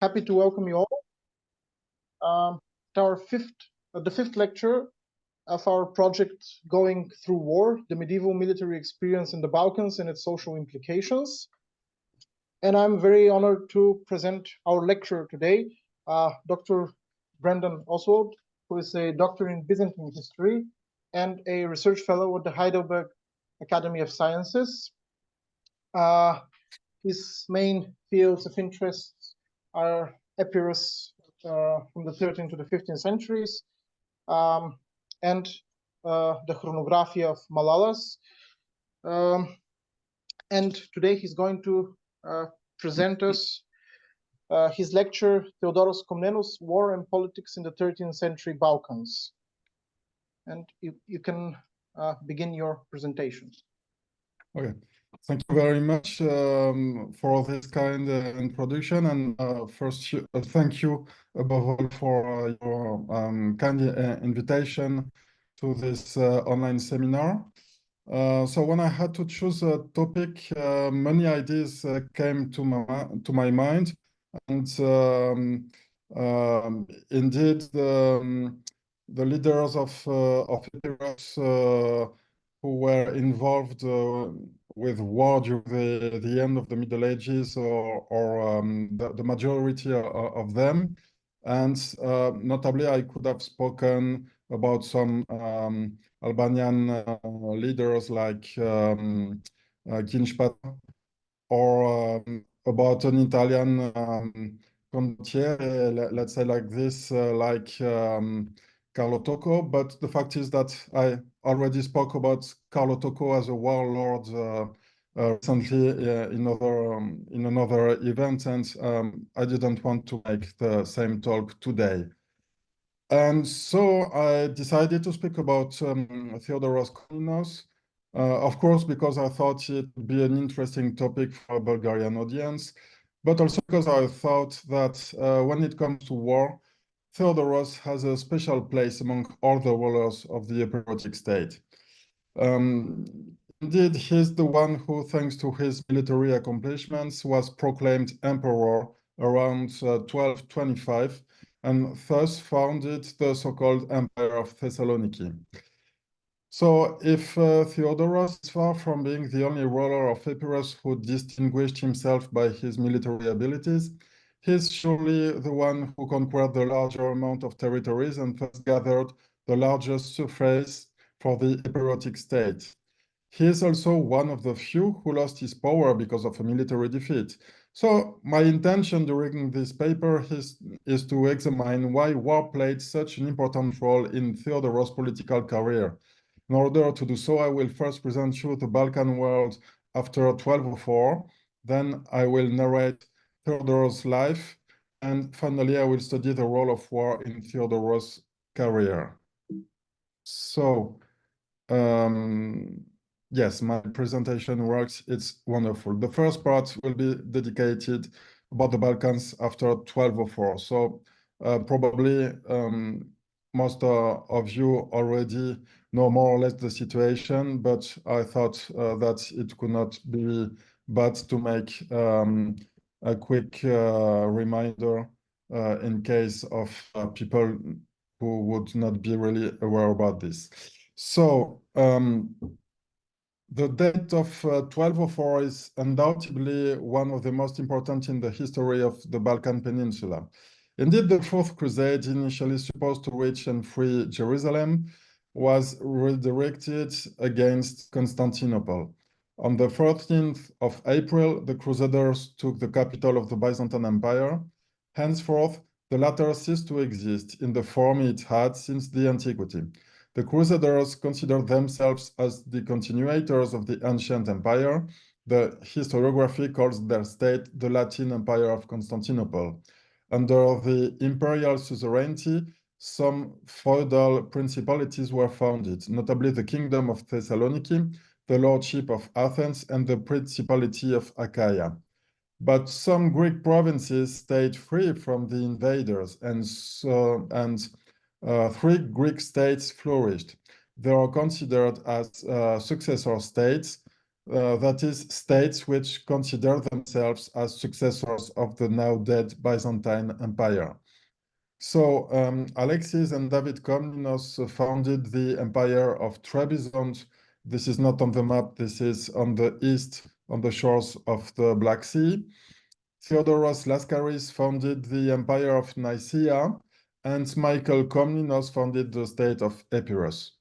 Happy to welcome you all to our the fifth lecture of our project Going Through War, the Medieval Military Experience in the Balkans and its Social Implications. And I'm very honored to present our lecturer today, Dr. Brendan Osswald, who is a doctor in Byzantine history and a research fellow at the Heidelberg Academy of Sciences. His main fields of interest are Epirus from the 13th to the 15th centuries, and the chronographia of Malalas. And today he's going to present us his lecture, Theodoros Komnenos, War and Politics in the 13th Century Balkans. And you can begin your presentation. Okay. Thank you very much for this kind introduction, and first, thank you above all for your kind invitation to this online seminar. So when I had to choose a topic, many ideas came to my mind, and indeed the leaders of Epirus who were involved with war during the end of the Middle Ages, or the majority of them. And notably, I could have spoken about some Albanian leaders like Ginspata, or about an Italian condottiere, let's say like this, like Carlo Tocco. But the fact is that I already spoke about Carlo Tocco as a warlord recently in another event, and I didn't want to make the same talk today. And so I decided to speak about Theodoros Komnenos, of course, because I thought it would be an interesting topic for a Bulgarian audience, but also because I thought that when it comes to war, Theodoros has a special place among all the rulers of the Epirotic state. Indeed, he's the one who, thanks to his military accomplishments, was proclaimed emperor around 1225, and thus founded the so-called Empire of Thessaloniki. So if Theodoros is far from being the only ruler of Epirus who distinguished himself by his military abilities, he's surely the one who conquered the larger amount of territories and thus gathered the largest surface for the Epirotic state. He is also one of the few who lost his power because of a military defeat. So my intention during this paper is to examine why war played such an important role in Theodoros' political career. In order to do so, I will first present you the Balkan world after 1204, then I will narrate Theodoros' life, and finally I will study the role of war in Theodoros' career. So, yes, my presentation works. It's wonderful. The first part will be dedicated about the Balkans after 1204. So probably most of you already know more or less the situation, but I thought that it could not be bad to make a quick reminder in case of people who would not be really aware about this. So the date of 1204 is undoubtedly one of the most important in the history of the Balkan Peninsula. Indeed, the Fourth Crusade, initially supposed to reach and free Jerusalem, was redirected against Constantinople. On the 14th of April, the Crusaders took the capital of the Byzantine Empire. Henceforth, the latter ceased to exist in the form it had since the antiquity. The Crusaders considered themselves as the continuators of the ancient empire. The historiography calls their state the Latin Empire of Constantinople. Under the imperial suzerainty, some feudal principalities were founded, notably the Kingdom of Thessaloniki, the Lordship of Athens, and the Principality of Achaia. But some Greek provinces stayed free from the invaders, and three Greek states flourished. They are considered as successor states, that is, states which consider themselves as successors of the now dead Byzantine Empire. So Alexis and David Komnenos founded the Empire of Trebizond. This is not on the map, this is on the east, on the shores of the Black Sea. Theodoros Laskaris founded the Empire of Nicaea, and Michael Komnenos founded the state of Epirus.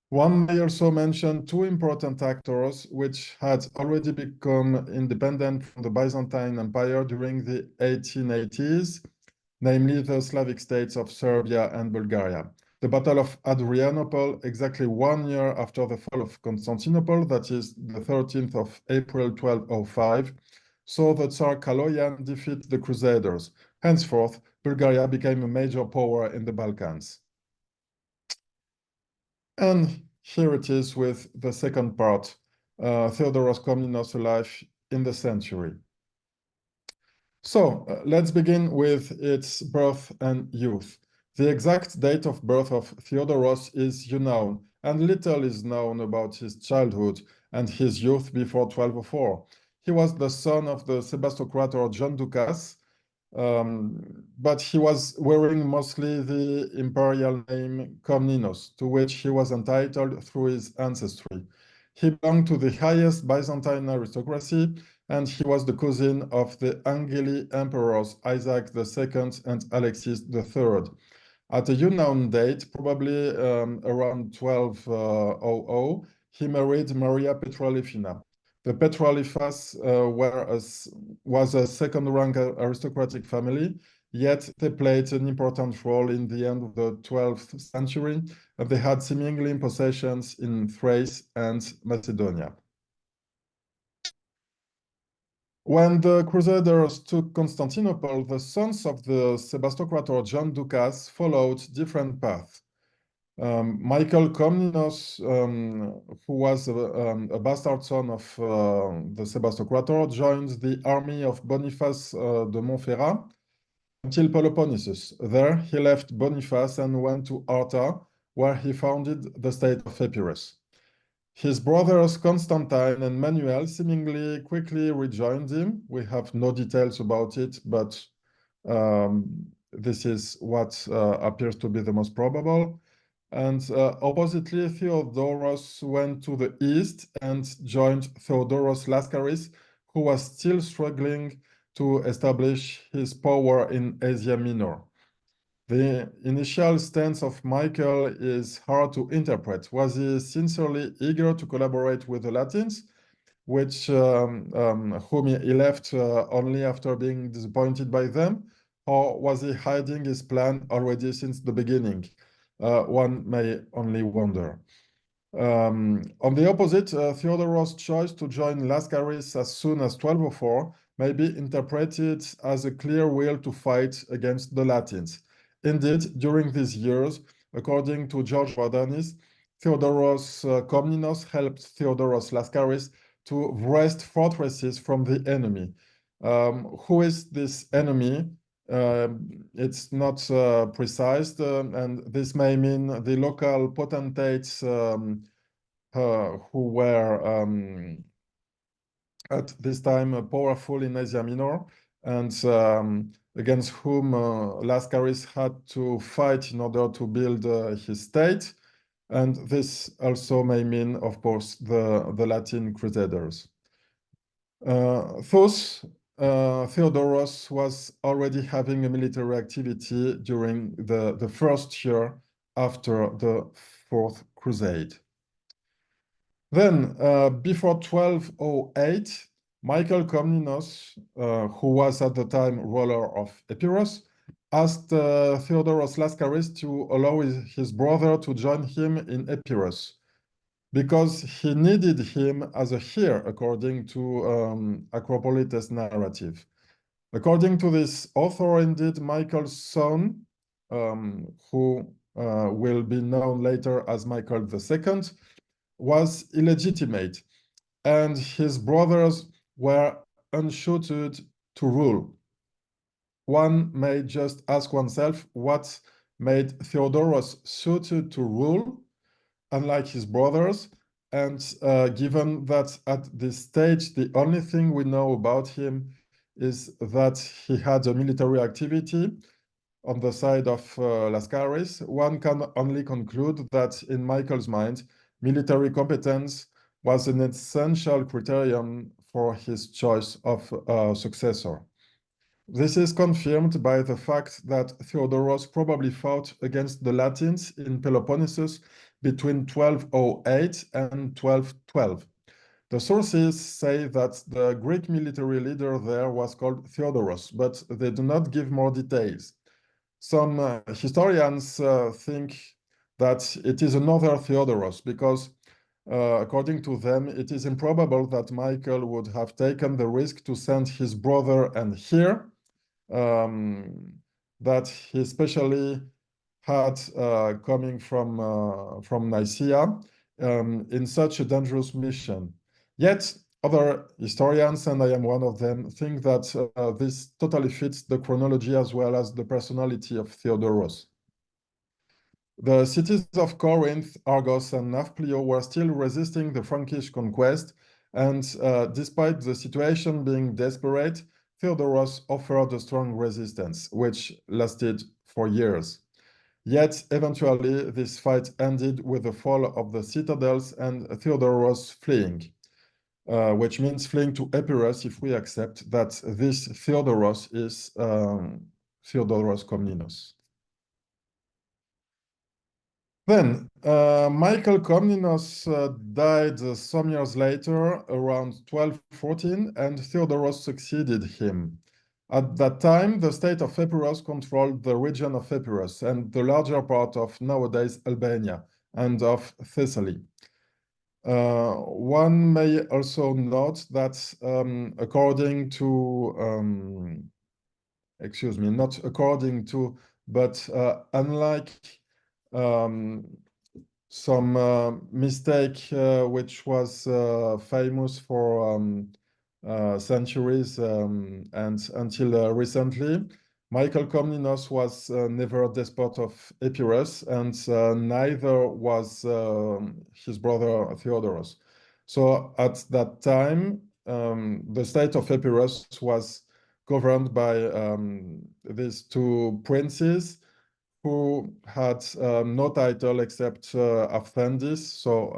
One may also mention two important actors which had already become independent from the Byzantine Empire during the 1880s, namely the Slavic states of Serbia and Bulgaria. The Battle of Adrianople, exactly 1 year after the fall of Constantinople, that is the 13th of April 1205, saw the Tsar Kaloyan defeat the Crusaders. Henceforth, Bulgaria became a major power in the Balkans. And here it is with the second part, Theodoros Komnenos' life in the century. So let's begin with its birth and youth. The exact date of birth of Theodoros is unknown, and little is known about his childhood and his youth before 1204. He was the son of the Sebastocrator John Ducas, but he was wearing mostly the imperial name Komnenos, to which he was entitled through his ancestry. He belonged to the highest Byzantine aristocracy, and he was the cousin of the Angeli emperors Isaac II and Alexis III. At a unknown date, probably around 1200, he married Maria Petralifina. The Petralifas was a second-rank aristocratic family, yet they played an important role in the end of the 12th century, and they had seemingly possessions in Thrace and Macedonia. When the Crusaders took Constantinople, the sons of the Sebastocrator John Ducas followed different paths. Michael Komnenos, who was a bastard son of the Sebastocrator, joined the army of Boniface de Montferrat until Peloponnesus. There, he left Boniface and went to Arta, where he founded the state of Epirus. His brothers Constantine and Manuel seemingly quickly rejoined him. We have no details about it, but this is what appears to be the most probable. And oppositely, Theodoros went to the east and joined Theodoros Laskaris, who was still struggling to establish his power in Asia Minor. The initial stance of Michael is hard to interpret. Was he sincerely eager to collaborate with the Latins, whom he left only after being disappointed by them? Or was he hiding his plan already since the beginning? One may only wonder. On the opposite, Theodoros' choice to join Laskaris as soon as 1204 may be interpreted as a clear will to fight against the Latins. Indeed, during these years, according to George Vardanis, Theodoros Komnenos helped Theodoros Laskaris to wrest fortresses from the enemy. Who is this enemy? It's not precise, and this may mean the local potentates who were at this time powerful in Asia Minor, and against whom Laskaris had to fight in order to build his state. And this also may mean, of course, the Latin Crusaders. Thus, Theodoros was already having a military activity during the first year after the Fourth Crusade. Then, before 1208, Michael Komnenos, who was at the time ruler of Epirus, asked Theodoros Laskaris to allow his brother to join him in Epirus, because he needed him as a heir, according to Acropolites' narrative. According to this author, indeed, Michael's son, who will be known later as Michael II, was illegitimate, and his brothers were unsuited to rule. One may just ask oneself what made Theodoros suited to rule, unlike his brothers, And given that at this stage, the only thing we know about him is that he had a military activity on the side of Lascaris, one can only conclude that in Michael's mind, military competence was an essential criterion for his choice of successor. This is confirmed by the fact that Theodoros probably fought against the Latins in Peloponnesus between 1208 and 1212. The sources say that the Greek military leader there was called Theodoros, but they do not give more details. Some historians think that it is another Theodoros because, according to them, it is improbable that Michael would have taken the risk to send his brother and here that he especially had coming from Nicaea in such a dangerous mission. Yet, other historians, and I am one of them, think that this totally fits the chronology as well as the personality of Theodoros. The cities of Corinth, Argos, and Nafplio were still resisting the Frankish conquest, and despite the situation being desperate, Theodoros offered a strong resistance, which lasted for years. Yet, eventually, this fight ended with the fall of the citadels and Theodoros fleeing, which means fleeing to Epirus if we accept that this Theodoros is Theodoros Komnenos. Then, Michael Komnenos died some years later, around 1214, and Theodoros succeeded him. At that time, the state of Epirus controlled the region of Epirus and the larger part of nowadays Albania and of Thessaly. One may also note that according to, excuse me, not according to, but unlike some mistake which was famous for centuries and until recently, Michael Komnenos was never a despot of Epirus, and neither was his brother Theodoros. So at that time, the state of Epirus was governed by these two princes who had no title except Aphthendis, so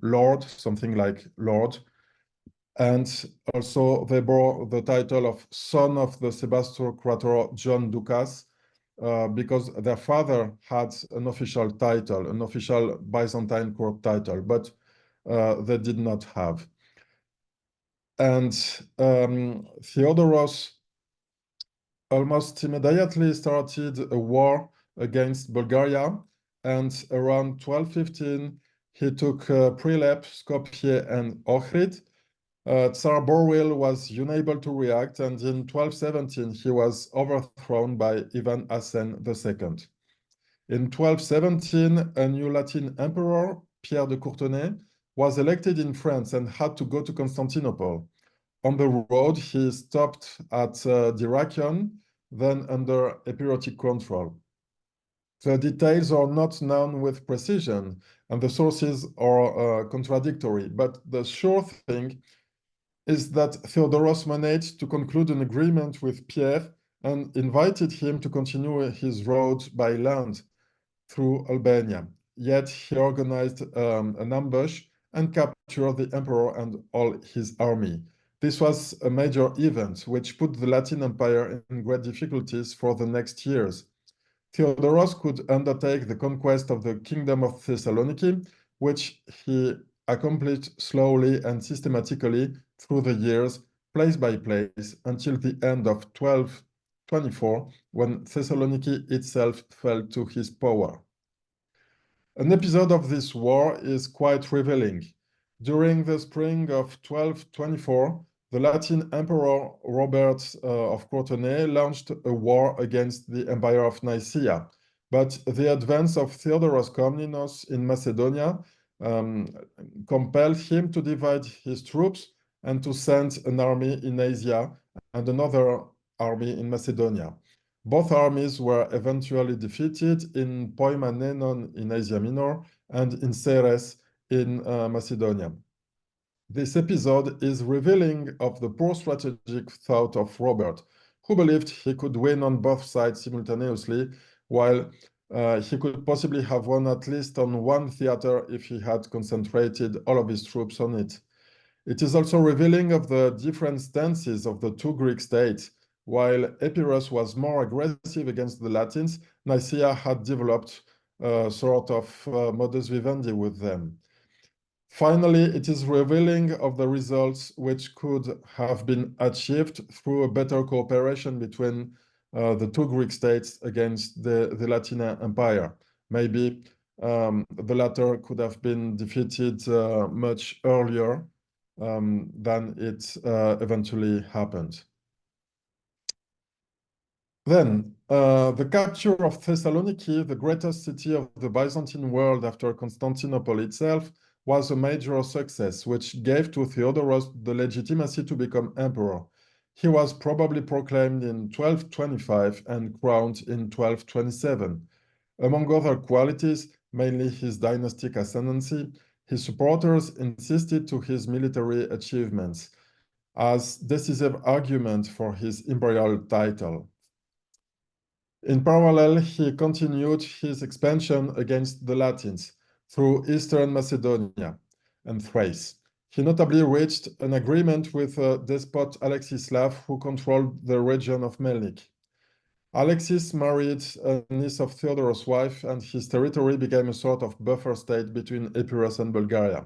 Lord, something like Lord. And also they bore the title of son of the Sebastocrator John Ducas, because their father had an official title, an official Byzantine court title, but they did not have. And Theodoros almost immediately started a war against Bulgaria, and around 1215 he took Prilep, Skopje, and Ohrid. Tsar Borwil was unable to react, and in 1217 he was overthrown by Ivan Asen II. In 1217, a new Latin emperor, Pierre de Courtenay, was elected in France and had to go to Constantinople. On the road, he stopped at Dyrrhachion, then under Epirotic control. The details are not known with precision, and the sources are contradictory, but the sure thing is that Theodoros managed to conclude an agreement with Pierre and invited him to continue his road by land through Albania. Yet he organized an ambush and captured the emperor and all his army. This was a major event which put the Latin Empire in great difficulties for the next years. Theodoros could undertake the conquest of the kingdom of Thessaloniki, which he accomplished slowly and systematically through the years, place by place, until the end of 1224, when Thessaloniki itself fell to his power. An episode of this war is quite revealing. During the spring of 1224, the Latin Emperor Robert of Courtenay launched a war against the Empire of Nicaea, but the advance of Theodoros Komnenos in Macedonia compelled him to divide his troops and to send an army in Asia and another army in Macedonia. Both armies were eventually defeated in Poimanenon in Asia Minor and in Ceres in Macedonia. This episode is revealing of the poor strategic thought of Robert, who believed he could win on both sides simultaneously, while he could possibly have won at least on one theater if he had concentrated all of his troops on it. It is also revealing of the different stances of the two Greek states. While Epirus was more aggressive against the Latins, Nicaea had developed a sort of modus vivendi with them. Finally, it is revealing of the results which could have been achieved through a better cooperation between the two Greek states against the Latin Empire. Maybe the latter could have been defeated much earlier than it eventually happened. Then, the capture of Thessaloniki, the greatest city of the Byzantine world after Constantinople itself, was a major success, which gave to Theodoros the legitimacy to become emperor. He was probably proclaimed in 1225 and crowned in 1227. Among other qualities, mainly his dynastic ascendancy, his supporters insisted to his military achievements as decisive argument for his imperial title. In parallel, he continued his expansion against the Latins through Eastern Macedonia and Thrace. He notably reached an agreement with despot Alexislav, who controlled the region of Melnik. Alexis married a niece of Theodorus' wife, and his territory became a sort of buffer state between Epirus and Bulgaria.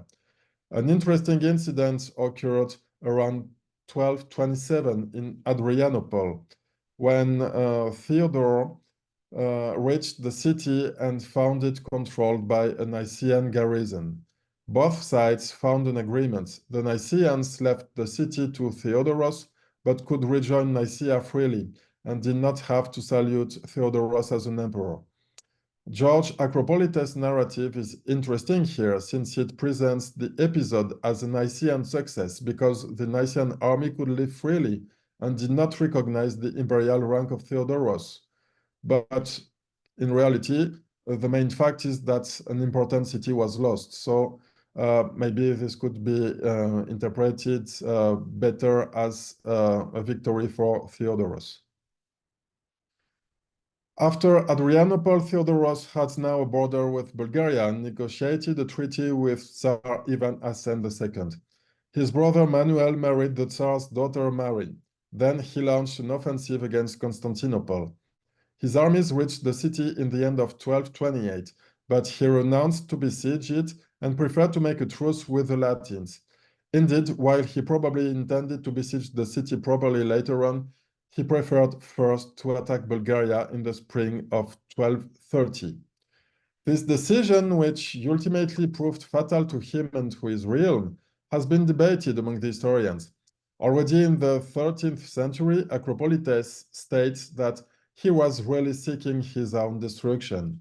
An interesting incident occurred around 1227 in Adrianople, when Theodore reached the city and found it controlled by a Nicaean garrison. Both sides found an agreement. The Nicaeans left the city to Theodoros, but could rejoin Nicaea freely and did not have to salute Theodoros as an emperor. George Acropolites' narrative is interesting here, since it presents the episode as a Nicaean success because the Nicaean army could live freely and did not recognize the imperial rank of Theodoros. But in reality, the main fact is that an important city was lost. So maybe this could be interpreted better as a victory for Theodoros. After Adrianople, Theodoros had now a border with Bulgaria and negotiated a treaty with Tsar Ivan Asen II. His brother Manuel married the Tsar's daughter Mary. Then he launched an offensive against Constantinople. His armies reached the city in the end of 1228, but he renounced to besiege it and preferred to make a truce with the Latins. Indeed, while he probably intended to besiege the city properly later on, he preferred first to attack Bulgaria in the spring of 1230. This decision, which ultimately proved fatal to him and to his realm, has been debated among the historians. Already in the 13th century, Acropolites states that he was really seeking his own destruction.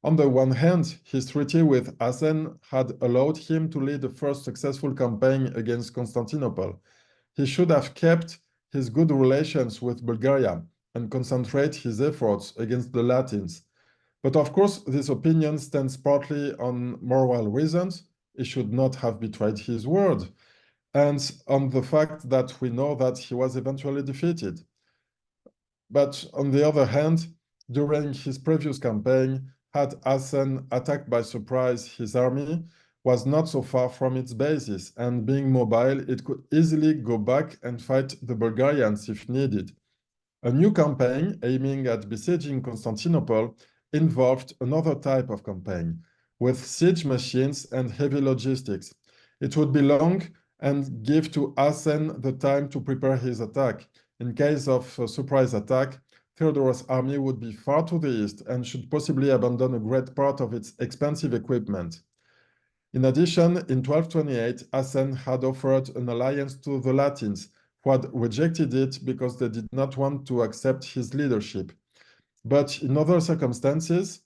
On the one hand, his treaty with Asen had allowed him to lead the first successful campaign against Constantinople. He should have kept his good relations with Bulgaria and concentrate his efforts against the Latins. But of course, this opinion stands partly on moral reasons. He should not have betrayed his word, and on the fact that we know that he was eventually defeated. But on the other hand, during his previous campaign, had Asen attacked by surprise, his army was not so far from its bases, and being mobile, it could easily go back and fight the Bulgarians if needed. A new campaign aiming at besieging Constantinople involved another type of campaign, with siege machines and heavy logistics. It would be long and give to Asen the time to prepare his attack. In case of a surprise attack, Theodorus' army would be far to the east and should possibly abandon a great part of its expensive equipment. In addition, in 1228, Asen had offered an alliance to the Latins, who had rejected it because they did not want to accept his leadership. But in other circumstances,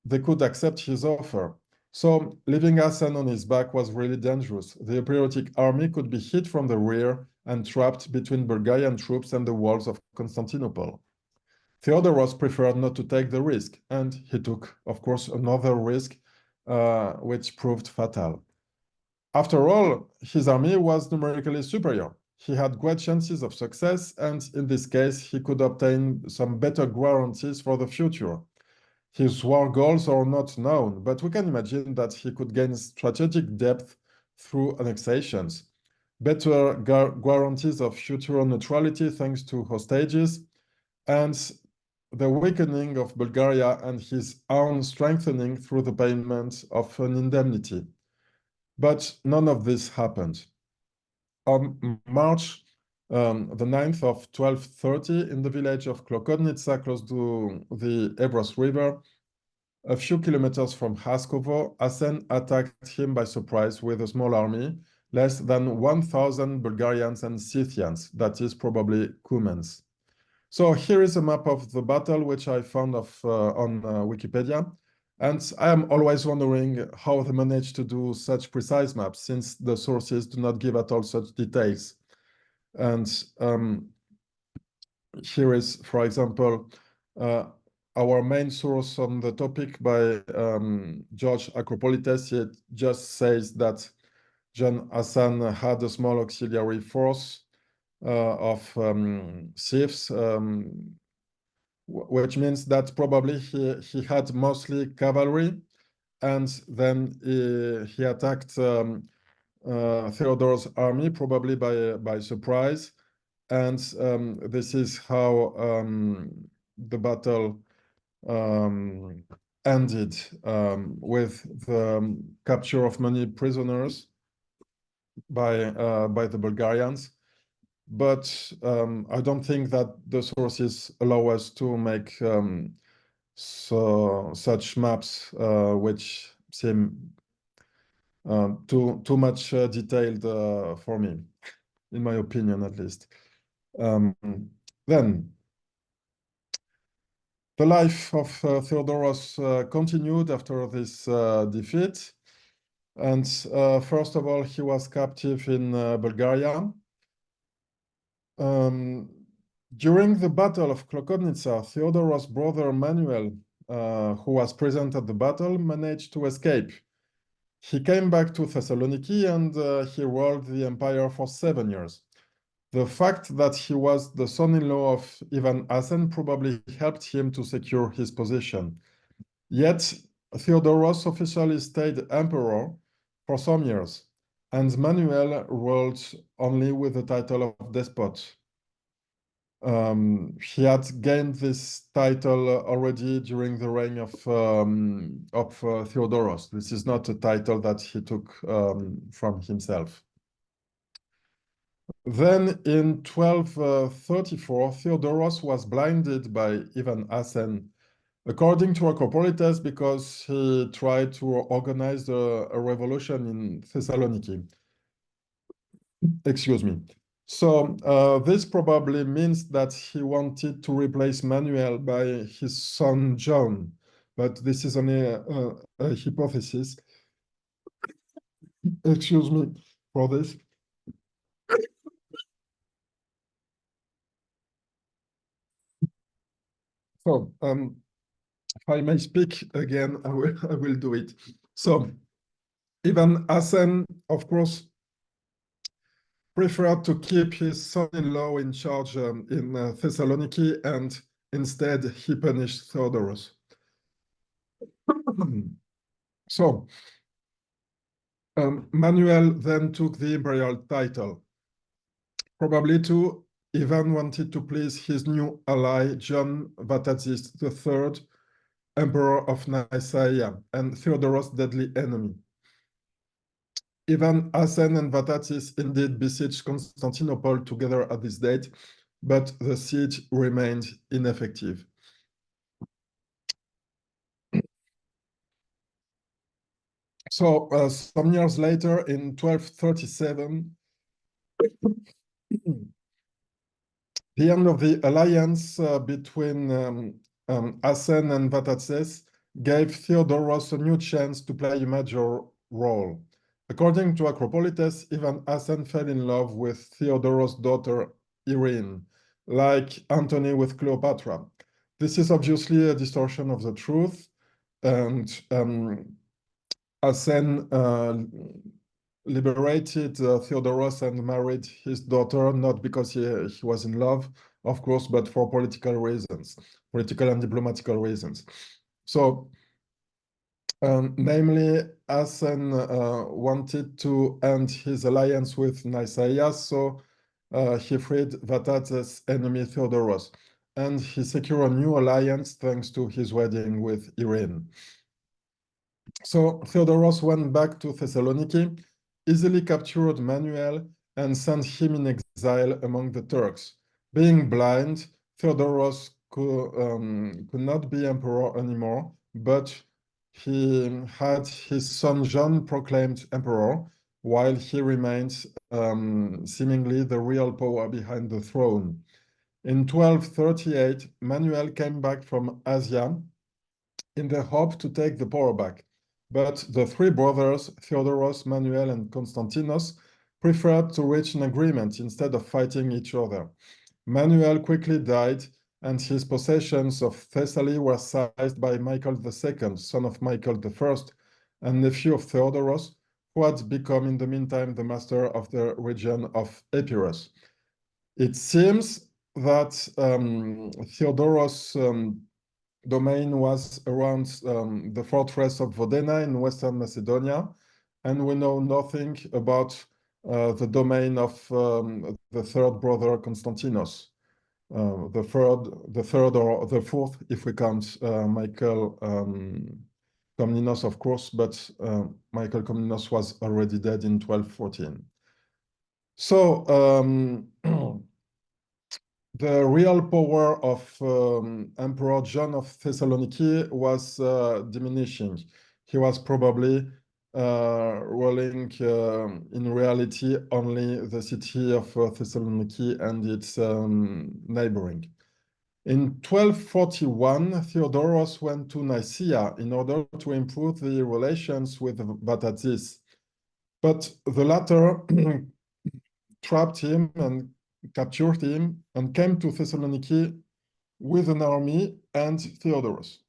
they could accept his offer. So leaving Asen on his back was really dangerous. The Epiriotic army could be hit from the rear and trapped between Bulgarian troops and the walls of Constantinople. Theodoros preferred not to take the risk, and he took, of course, another risk which proved fatal. After all, his army was numerically superior. He had great chances of success, and in this case, he could obtain some better guarantees for the future. His war goals are not known, but we can imagine that he could gain strategic depth through annexations, better guarantees of future neutrality thanks to hostages, and the weakening of Bulgaria and his own strengthening through the payment of an indemnity. But none of this happened. On March the 9th of 1230, in the village of Klokotnica, close to the Epirus River, a few kilometers from Haskovo, Asen attacked him by surprise with a small army, less than 1,000 Bulgarians and Scythians, that is probably Cumans. So here is a map of the battle, which I found on Wikipedia. And I am always wondering how they managed to do such precise maps, since the sources do not give at all such details. And here is, for example, our main source on the topic by George Acropolites. It just says that John Hassan had a small auxiliary force of Sieves, which means that probably he had mostly cavalry, and then he attacked Theodoros' army, probably by surprise. And this is how the battle ended, with the capture of many prisoners by the Bulgarians. But I don't think that the sources allow us to make such maps which seem too much detailed for me, in my opinion, at least. Then the life of Theodoros continued after this defeat. And first of all, he was captive in Bulgaria. During the Battle of Klokotnica, Theodoros' brother Manuel, who was present at the battle, managed to escape. He came back to Thessaloniki and he ruled the empire for 7 years. The fact that he was the son-in-law of Ivan Asen probably helped him to secure his position. Yet, Theodoros officially stayed emperor for some years, and Manuel ruled only with the title of despot. He had gained this title already during the reign of Theodoros. This is not a title that he took from himself. Then in 1234, Theodoros was blinded by Ivan Asen, according to Acropolites, because he tried to organize a revolution in Thessaloniki. Excuse me. So this probably means that he wanted to replace Manuel by his son John, but this is only a hypothesis. Excuse me for this. So if I may speak again, I will do it. So Ivan Asen, of course, preferred to keep his son-in-law in charge in Thessaloniki, and instead he punished Theodoros. So Manuel then took the imperial title. Probably too, Ivan wanted to please his new ally, John Vatatzis III, Emperor of Nicaea, and Theodoros' deadly enemy. Ivan Asen and Vatatzis indeed besieged Constantinople together at this date, but the siege remained ineffective. So some years later, in 1237, the end of the alliance between Asen and Vatatzes gave Theodoros a new chance to play a major role. According to Acropolites, Ivan Asen fell in love with Theodoros' daughter Irene, like Antony with Cleopatra. This is obviously a distortion of the truth, and Asen liberated Theodoros and married his daughter, not because he was in love, of course, but for political reasons, political and diplomatical reasons. So, namely, Asen wanted to end his alliance with Nicaea, so he freed Vatatzes' enemy Theodoros, and he secured a new alliance thanks to his wedding with Irene. So Theodoros went back to Thessaloniki, easily captured Manuel, and sent him in exile among the Turks. Being blind, Theodoros could not be emperor anymore, but he had his son John proclaimed emperor, while he remained seemingly the real power behind the throne. In 1238, Manuel came back from Asia in the hope to take the power back. But the three brothers, Theodoros, Manuel, and Constantinos, preferred to reach an agreement instead of fighting each other. Manuel quickly died, and his possessions of Thessaly were seized by Michael II, son of Michael I, and nephew of Theodoros, who had become in the meantime the master of the region of Epirus. It seems that Theodoros' domain was around the fortress of Vodena in Western Macedonia, and we know nothing about the domain of the third brother Constantinos, the third or the fourth, if we count Michael Komnenos, of course, but Michael Komnenos was already dead in 1214. So the real power of Emperor John of Thessaloniki was diminishing. He was probably ruling in reality only the city of Thessaloniki and its neighboring. In 1241, Theodoros went to Nicaea in order to improve the relations with Vatatzes, but the latter trapped him and captured him and came to Thessaloniki with an army and Theodoros.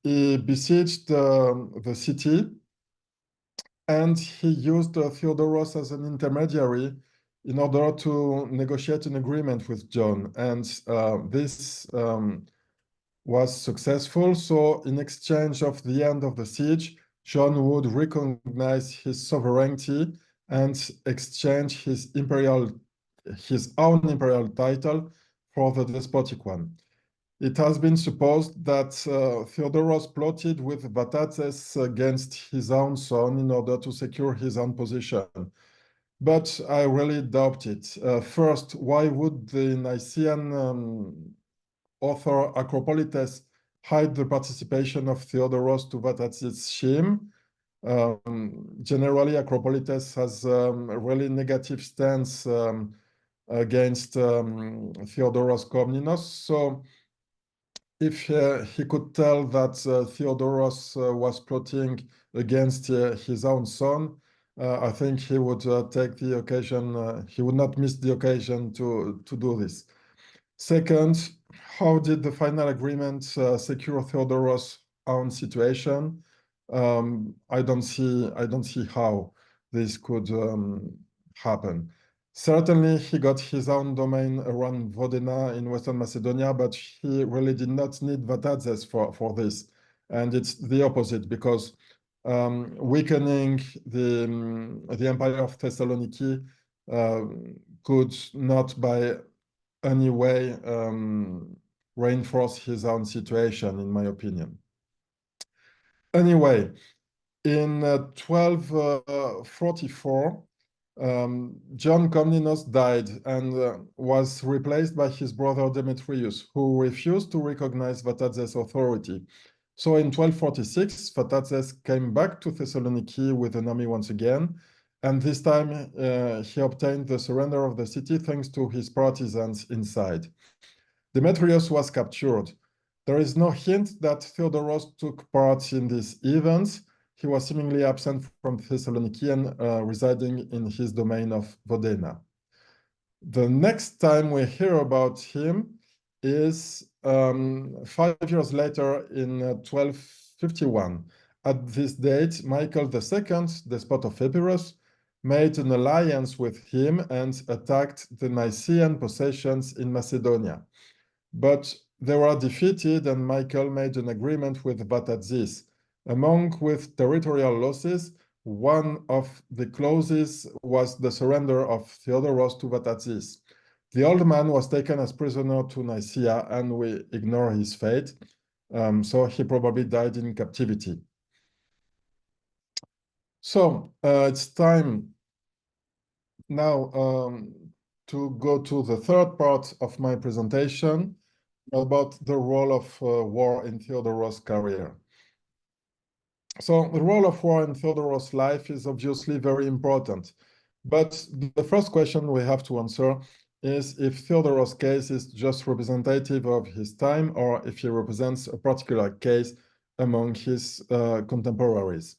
He besieged the city, and he used Theodoros as an intermediary in order to negotiate an agreement with John. And this was successful. So in exchange of the end of the siege, John would recognize his sovereignty and exchange his own imperial title for the despotic one. It has been supposed that Theodoros plotted with Vatatzes against his own son in order to secure his own position. But I really doubt it. First, why would the Nicene author Acropolites hide the participation of Theodoros to Vatatzes' shame? Generally, Acropolites has a really negative stance against Theodoros Komnenos. So if he could tell that Theodoros was plotting against his own son, I think he would take the occasion, he would not miss the occasion to do this. Second, how did the final agreement secure Theodoros' own situation? I don't see how this could happen. Certainly, he got his own domain around Vodena in Western Macedonia, but he really did not need Vatatzes for this. And it's the opposite, because weakening the Empire of Thessaloniki could not by any way reinforce his own situation, in my opinion. Anyway, in 1244, John Komnenos died and was replaced by his brother Demetrius, who refused to recognize Vatatzes' authority. So in 1246, Vatatzes came back to Thessaloniki with an army once again, and this time he obtained the surrender of the city thanks to his partisans inside. Demetrius was captured. There is no hint that Theodoros took part in these events. He was seemingly absent from Thessaloniki and residing in his domain of Vodena. The next time we hear about him is 5 years later in 1251. at this date, Michael II, despot of Epirus, made an alliance with him and attacked the Nicaean possessions in Macedonia. But they were defeated, and Michael made an agreement with Vatatzis. Among with territorial losses, one of the clauses was the surrender of Theodoros to Vatatzis. The old man was taken as prisoner to Nicaea, and we ignore his fate. So he probably died in captivity. So it's time now to go to the third part of my presentation about the role of war in Theodoros' career. So the role of war in Theodoros' life is obviously very important. But the first question we have to answer is if Theodoros' case is just representative of his time or if he represents a particular case among his contemporaries.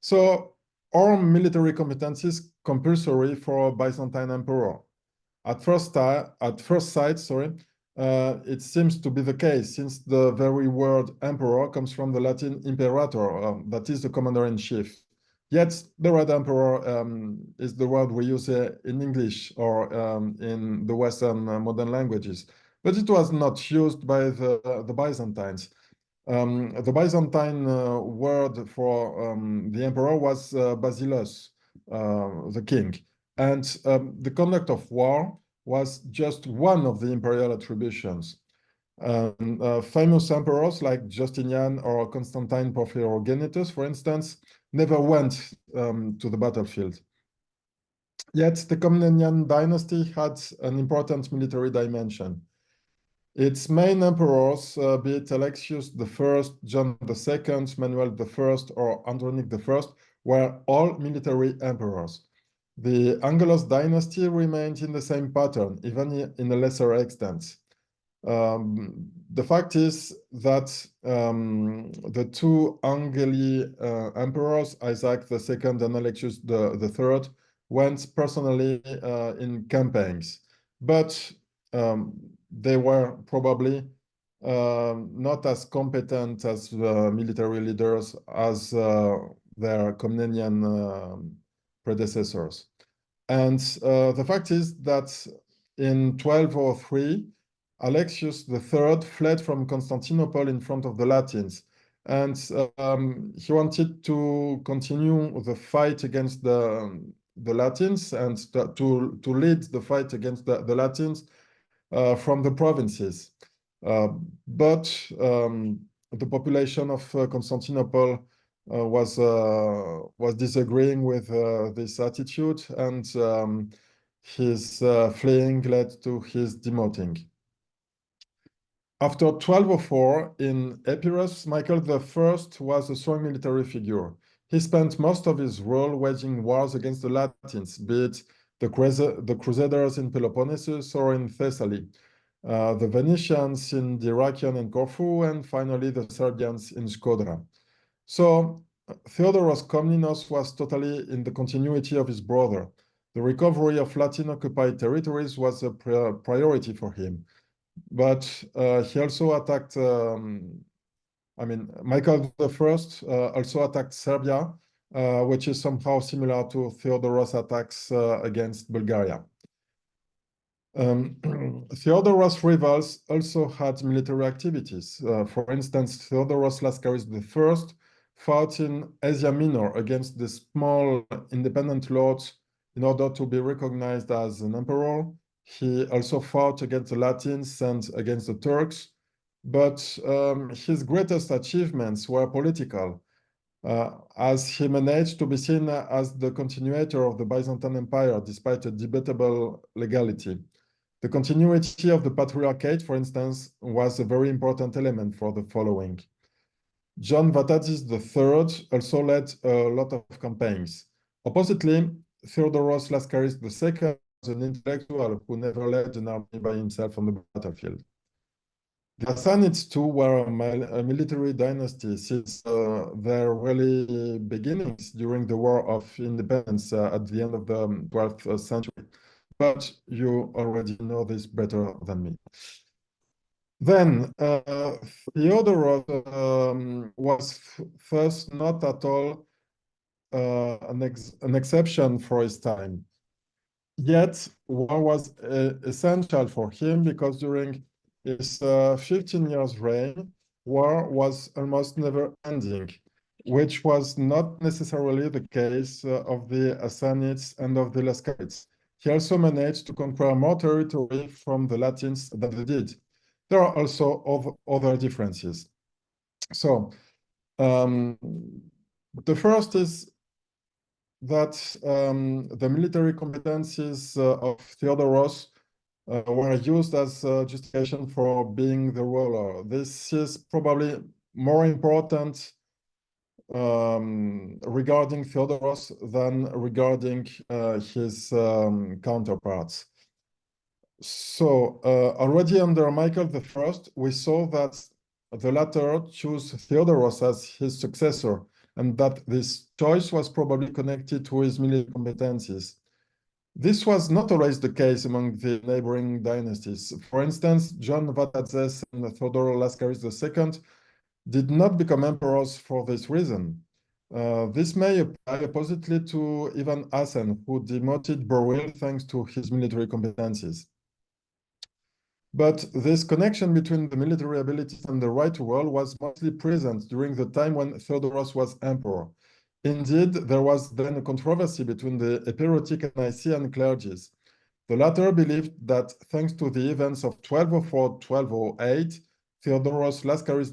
So are military competencies compulsory for a Byzantine emperor? At first sight, it seems to be the case, since the very word emperor comes from the Latin imperator, that is the commander-in-chief. Yet the word emperor is the word we use in English or in the Western modern languages, but it was not used by the Byzantines. The Byzantine word for the emperor was basileus, the king. And the conduct of war was just one of the imperial attributions. Famous emperors like Justinian or Constantine Porphyrogenitus, for instance, never went to the battlefield. Yet the Komnenian dynasty had an important military dimension. Its main emperors, be it Alexius I, John II, Manuel I, or Andronic I, were all military emperors. The Angelos dynasty remained in the same pattern, even in a lesser extent. The fact is that the two Angeli emperors, Isaac II and Alexius III, went personally in campaigns, but they were probably not as competent as military leaders as their Komnenian predecessors. And the fact is that in 1203, Alexius III fled from Constantinople in front of the Latins, and he wanted to continue the fight against the Latins and to lead the fight against the Latins from the provinces. But the population of Constantinople was disagreeing with this attitude, and his fleeing led to his demoting. After 1204, in Epirus, Michael I was a strong military figure. He spent most of his rule waging wars against the Latins, be it the Crusaders in Peloponnesus or in Thessaly, the Venetians in Dyrrhachion and Corfu, and finally the Serbians in Shkodra. So Theodoros Komnenos was totally in the continuity of his brother. The recovery of Latin-occupied territories was a priority for him. But he also attacked, Michael I also attacked Serbia, which is somehow similar to Theodoros' attacks against Bulgaria. Theodoros' rivals also had military activities. For instance, Theodoros Lascaris I fought in Asia Minor against the small independent lords in order to be recognized as an emperor. He also fought against the Latins and against the Turks, but his greatest achievements were political, as he managed to be seen as the continuator of the Byzantine Empire despite a debatable legality. The continuity of the Patriarchate, for instance, was a very important element for the following. John Vatatzis III also led a lot of campaigns. Oppositely, Theodoros Lascaris II was an intellectual who never led an army by himself on the battlefield. The Asanids too were a military dynasty since their early beginnings during the War of Independence at the end of the 12th century. But you already know this better than me. Then Theodoros was thus not at all an exception for his time. Yet, war was essential for him because during his 15 years reign, war was almost never ending, which was not necessarily the case of the Asanids and of the Laskarids. He also managed to conquer more territory from the Latins than they did. There are also other differences. So, the first is that the military competencies of Theodoros were used as justification for being the ruler. This is probably more important regarding Theodoros than regarding his counterparts. So already under Michael I, we saw that the latter chose Theodoros as his successor, and that this choice was probably connected to his military competencies. This was not always the case among the neighboring dynasties. For instance, John Vatatzes and Theodoros Laskaris II did not become emperors for this reason. This may apply oppositely to Ivan Asen, who demoted Boril thanks to his military competencies. But this connection between the military abilities and the right to rule was mostly present during the time when Theodoros was emperor. Indeed, there was then a controversy between the Epirotic and Nicaean clergies. The latter believed that thanks to the events of 1204-1208, Theodoros Laskaris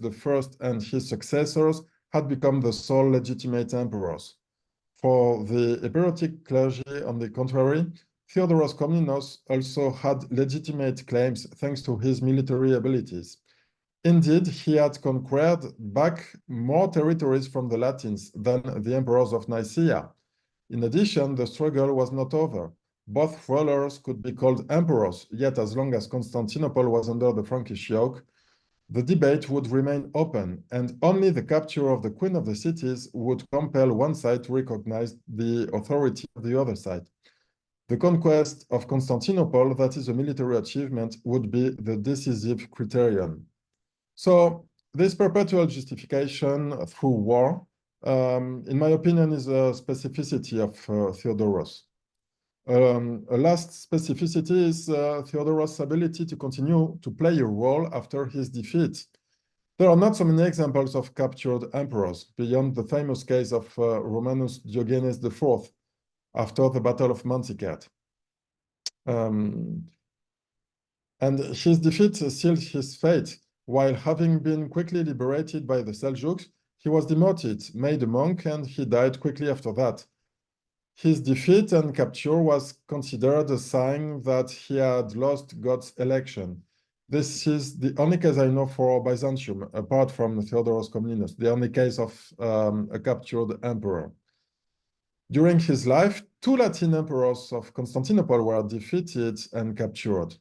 I and his successors had become the sole legitimate emperors. For the Epirotic clergy, on the contrary, Theodoros Komnenos also had legitimate claims thanks to his military abilities. Indeed, he had conquered back more territories from the Latins than the emperors of Nicaea. In addition, the struggle was not over. Both rulers could be called emperors, yet as long as Constantinople was under the Frankish yoke, the debate would remain open, and only the capture of the Queen of the Cities would compel one side to recognize the authority of the other side. The conquest of Constantinople, that is a military achievement, would be the decisive criterion. So this perpetual justification through war, in my opinion, is a specificity of Theodoros. A last specificity is Theodoros' ability to continue to play a role after his defeat. There are not so many examples of captured emperors beyond the famous case of Romanus Diogenes IV after the Battle of Manzikert. And his defeat sealed his fate. While having been quickly liberated by the Seljuks, he was demoted, made a monk, and he died quickly after that. His defeat and capture was considered a sign that he had lost God's election. This is the only case I know for Byzantium, apart from Theodoros Komnenos, the only case of a captured emperor. During his life, 2 Latin emperors of Constantinople were defeated and captured.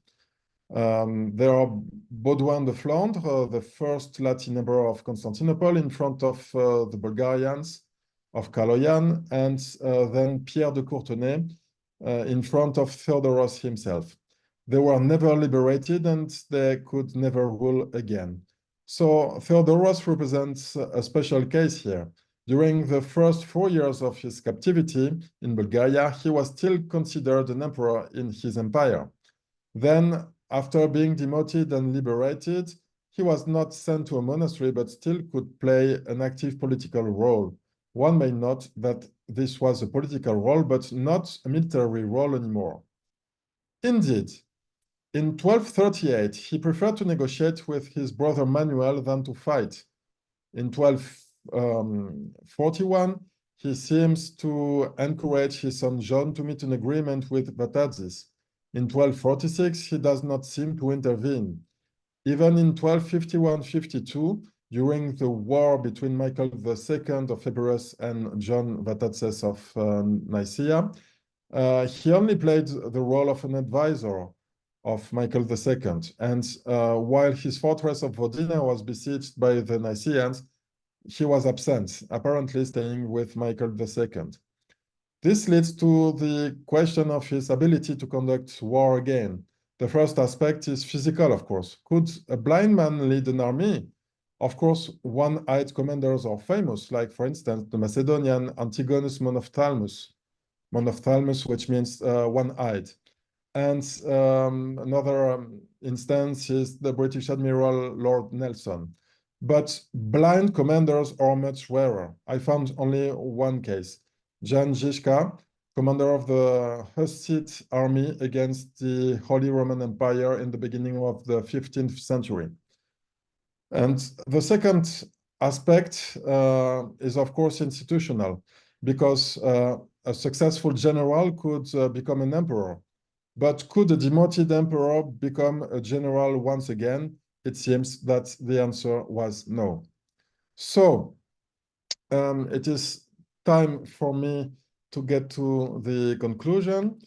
There are Baudouin de Flandre, the first Latin emperor of Constantinople, in front of the Bulgarians of Kaloyan, and then Pierre de Courtenay in front of Theodoros himself. They were never liberated and they could never rule again. So Theodoros represents a special case here. During the first 4 years of his captivity in Bulgaria, he was still considered an emperor in his empire. Then, after being demoted and liberated, he was not sent to a monastery, but still could play an active political role. One may note that this was a political role, but not a military role anymore. Indeed, in 1238, he preferred to negotiate with his brother Manuel than to fight. In 1241, he seems to encourage his son John to meet an agreement with Vatatzes. In 1246, he does not seem to intervene. Even in 1251-52, during the war between Michael II of Epirus and John Vatatzes of Nicaea, he only played the role of an advisor of Michael II. And while his fortress of Vodina was besieged by the Nicaeans, he was absent, apparently staying with Michael II. This leads to the question of his ability to conduct war again. The first aspect is physical, of course. Could a blind man lead an army? Of course, one-eyed commanders are famous, like, for instance, the Macedonian Antigonus monophthalmus, which means one-eyed. And another instance is the British Admiral Lord Nelson. But blind commanders are much rarer. I found only one case. Jan Žižka, commander of the Hussite army against the Holy Roman Empire in the beginning of the 15th century. And the second aspect is, of course, institutional, because a successful general could become an emperor. But could a demoted emperor become a general once again? It seems that the answer was no. So it is time for me to get to the conclusion.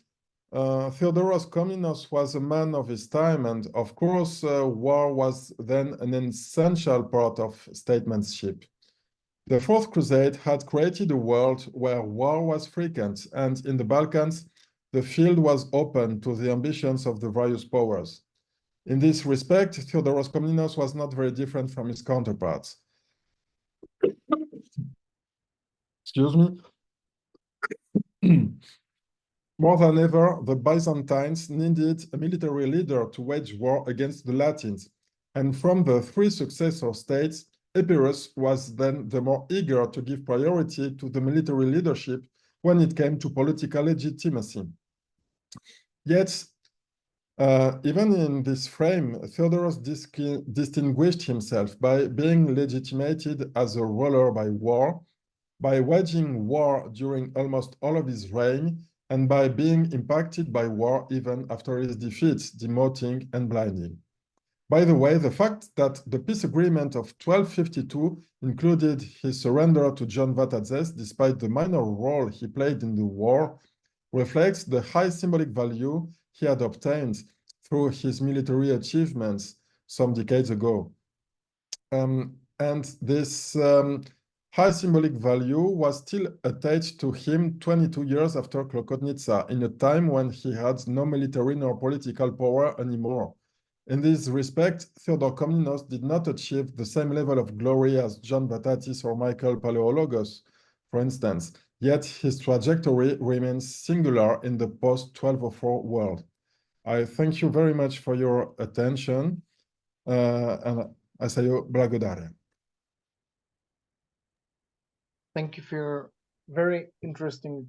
Theodoros Komnenos was a man of his time, and of course, war was then an essential part of statesmanship. The Fourth Crusade had created a world where war was frequent, and in the Balkans, the field was open to the ambitions of the various powers. In this respect, Theodoros Komnenos was not very different from his counterparts. Excuse me. More than ever, the Byzantines needed a military leader to wage war against the Latins. And from the three successor states, Epirus was then the more eager to give priority to the military leadership when it came to political legitimacy. Yet, even in this frame, Theodoros distinguished himself by being legitimated as a ruler by war, by waging war during almost all of his reign, and by being impacted by war even after his defeats, demoting and blinding. By the way, the fact that the peace agreement of 1252 included his surrender to John Vatatzes, despite the minor role he played in the war, reflects the high symbolic value he had obtained through his military achievements some decades ago. And this high symbolic value was still attached to him 22 years after Klokotnica, in a time when he had no military nor political power anymore. In this respect, Theodor Komnenos did not achieve the same level of glory as John Vatatzes or Michael Palaiologos, for instance, yet his trajectory remains singular in the post-1204 world. I thank you very much for your attention, and I say you blagodaria. Thank you for your very interesting